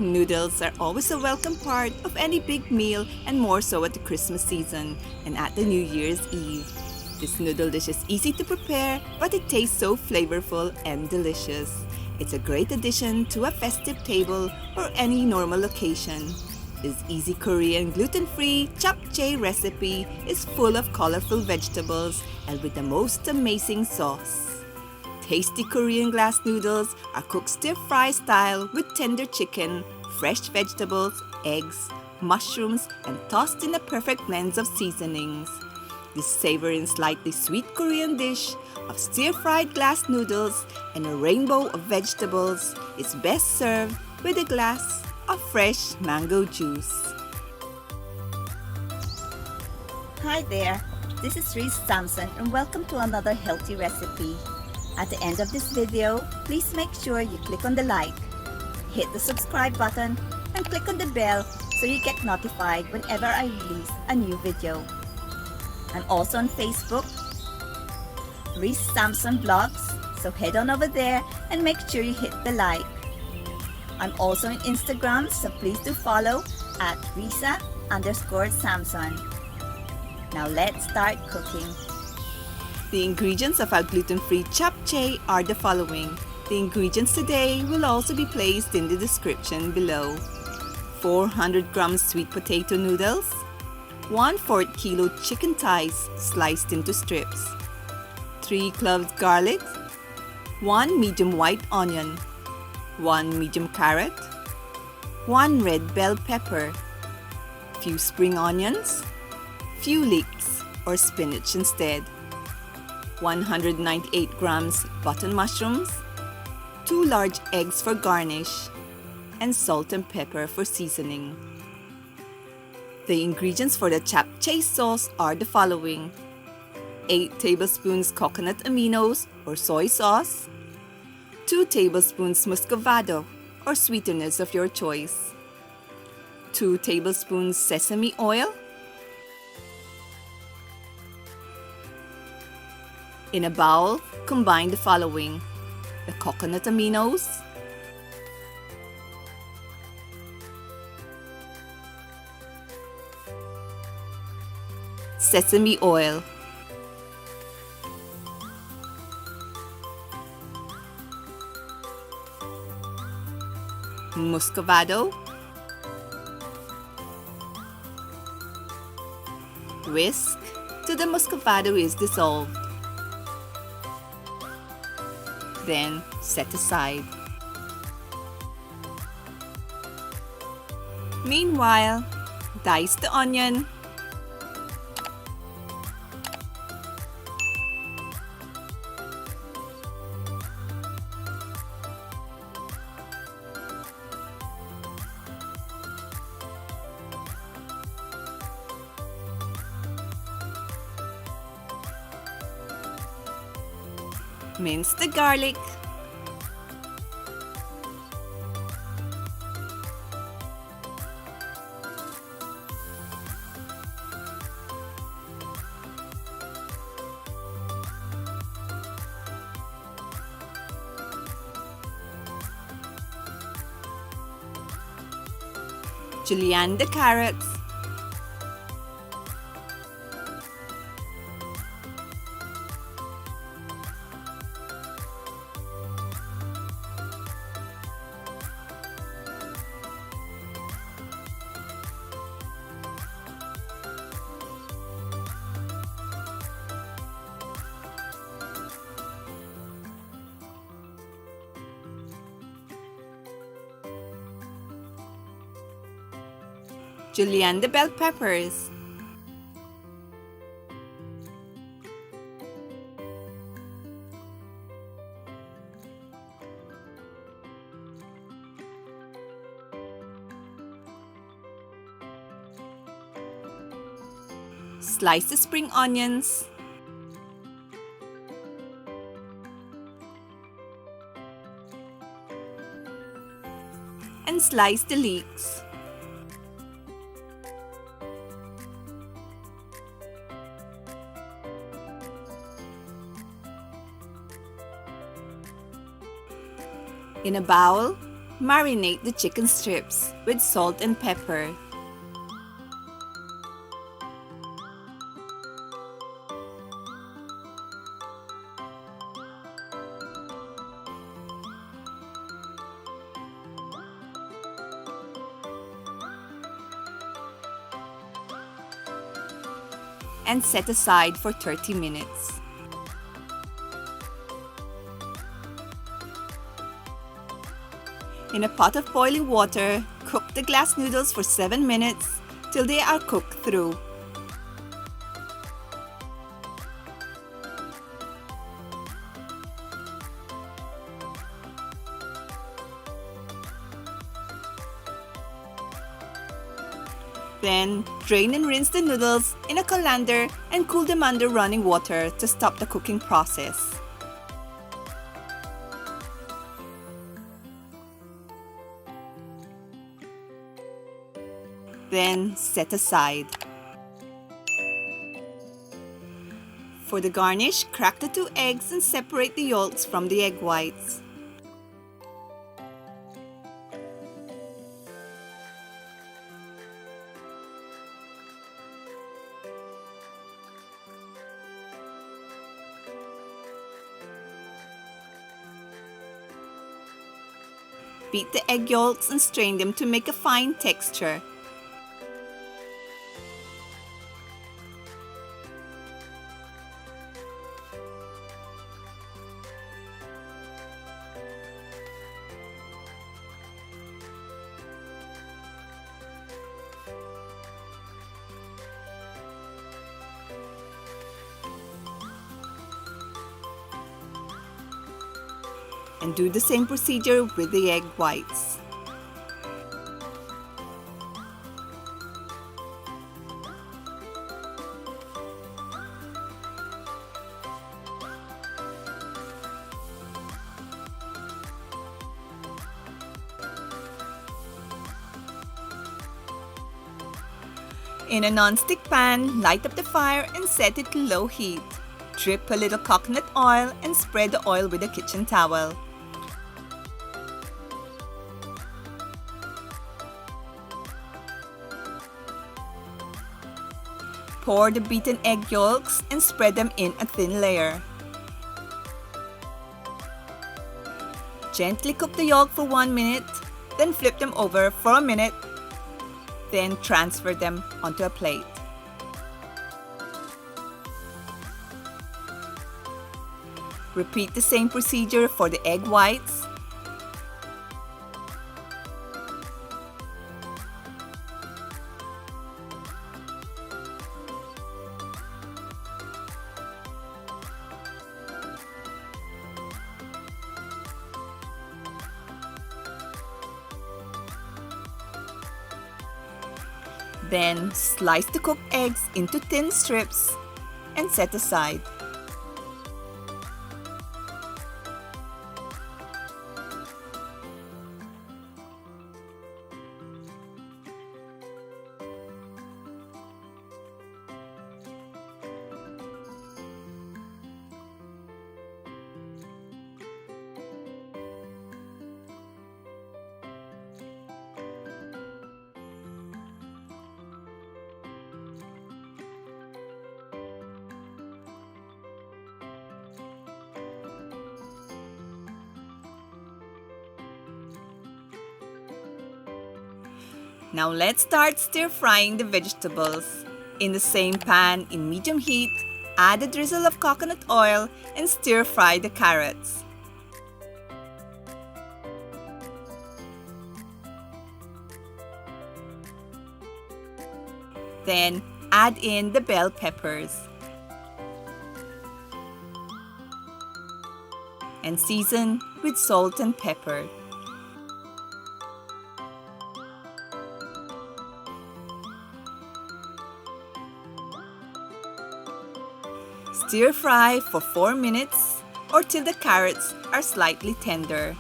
Noodles are always a welcome part of any big meal and more so at the Christmas season and at the New Year's Eve. This noodle dish is easy to prepare, but it tastes so flavorful and delicious. It's a great addition to a festive table or any normal occasion. This easy Korean gluten-free Japchae recipe is full of colorful vegetables and with the most amazing sauce. Tasty Korean glass noodles are cooked stir-fry style with tender chicken, fresh vegetables, eggs, mushrooms, and tossed in a perfect blend of seasonings. This savory and slightly sweet Korean dish of stir-fried glass noodles and a rainbow of vegetables is best served with a glass of fresh mango juice. Hi there, this is Reese Sampson and welcome to another healthy recipe. At the end of this video, please make sure you click on the like, hit the subscribe button, and click on the bell so you get notified whenever I release a new video. I'm also on Facebook, Reese Sampson Vlogs, so head on over there and make sure you hit the like. I'm also on Instagram, so please do follow at Risa_Sampson. Now let's start cooking. The ingredients of our gluten-free Japchae are the following. The ingredients today will also be placed in the description below. 400 grams sweet potato noodles, 1/4 kilo chicken thighs sliced into strips, 3 cloves garlic, 1 medium white onion, 1 medium carrot, 1 red bell pepper, few spring onions, few leeks or spinach instead, 198 grams button mushrooms, 2 large eggs for garnish, and salt and pepper for seasoning. The ingredients for the Japchae sauce are the following: 8 tablespoons coconut aminos or soy sauce, 2 tablespoons Muscovado or sweeteners of your choice, 2 tablespoons sesame oil. In a bowl, combine the following: the coconut aminos, sesame oil, Muscovado, whisk till the Muscovado is dissolved. Then set aside. Meanwhile, dice the onion, mince the garlic, julienne the carrots, julienne the bell peppers, slice the spring onions, and slice the leeks. In a bowl, Marinate the chicken strips with salt and pepper. And set aside for 30 minutes. In a pot of boiling water, cook the glass noodles for 7 minutes till they are cooked through. Then, drain and rinse the noodles in a colander and cool them under running water to stop the cooking process. Then, set aside. For the garnish, crack the 2 eggs and separate the yolks from the egg whites. Beat the egg yolks and strain them to make a fine texture. And do the same procedure with the egg whites. In a non-stick pan, light up the fire and set it to low heat. Drip a little coconut oil and spread the oil with a kitchen towel. Pour the beaten egg yolks and spread them in a thin layer. Gently cook the yolk for 1 minute, then flip them over for a minute. Then transfer them onto a plate. Repeat the same procedure for the egg whites. Then slice the cooked eggs into thin strips and set aside. Now let's start stir-frying the vegetables. In the same pan in medium heat, add a drizzle of coconut oil and stir-fry the carrots. Then add in the bell peppers and season with salt and pepper. Stir fry for 4 minutes or till the carrots are slightly tender.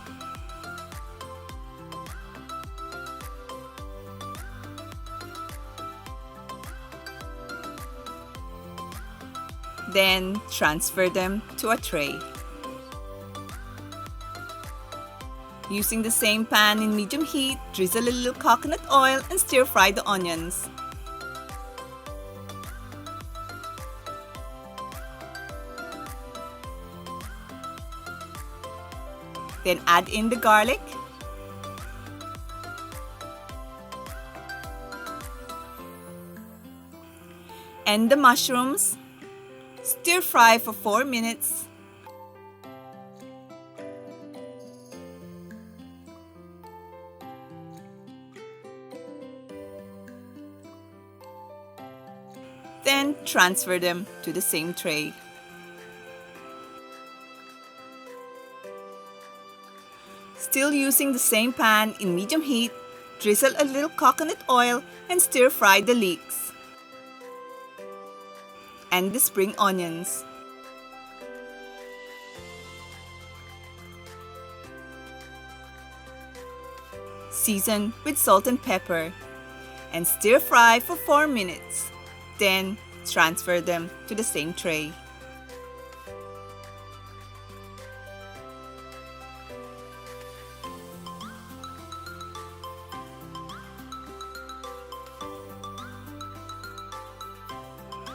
Then transfer them to a tray. Using the same pan in medium heat, drizzle a little coconut oil and stir fry the onions. Then add in the garlic, and the mushrooms. Stir fry for 4 minutes. Then transfer them to the same tray. Still using the same pan in medium heat, drizzle a little coconut oil and stir fry the leeks and the spring onions. Season with salt and pepper and stir fry for 4 minutes. Then transfer them to the same tray.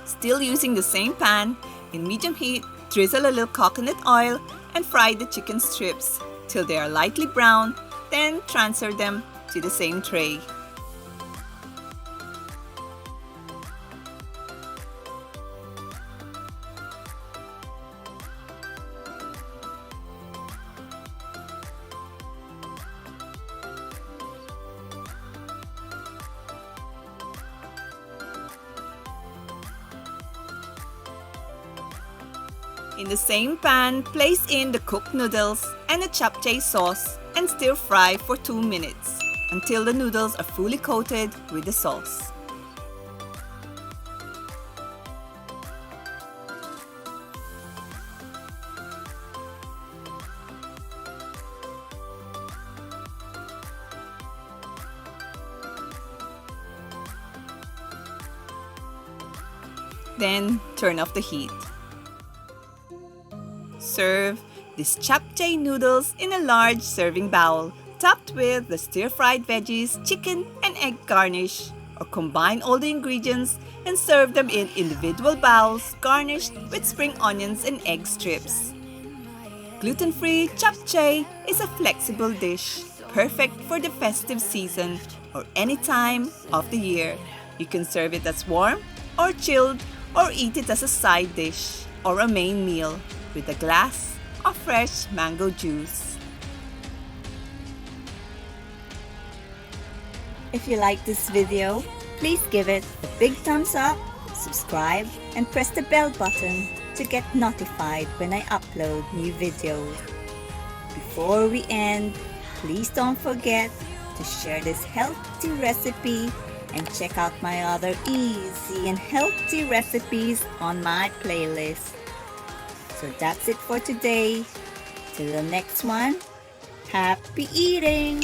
Still using the same pan, in medium heat, drizzle a little coconut oil and fry the chicken strips till they are lightly brown, then transfer them to the same tray. In the same pan, place in the cooked noodles and the japchae sauce and stir fry for 2 minutes until the noodles are fully coated with the sauce. Then turn off the heat. Serve these japchae noodles in a large serving bowl, topped with the stir-fried veggies, chicken, and egg garnish. Or combine all the ingredients and serve them in individual bowls garnished with spring onions and egg strips. Gluten-free japchae is a flexible dish, perfect for the festive season or any time of the year. You can serve it as warm or chilled or eat it as a side dish or a main meal with a glass of fresh mango juice. If you like this video, please give it a big thumbs up, subscribe, and press the bell button to get notified when I upload new videos. Before we end, please don't forget to share this healthy recipe and check out my other easy and healthy recipes on my playlist. So that's it for today. Till the next one, happy eating!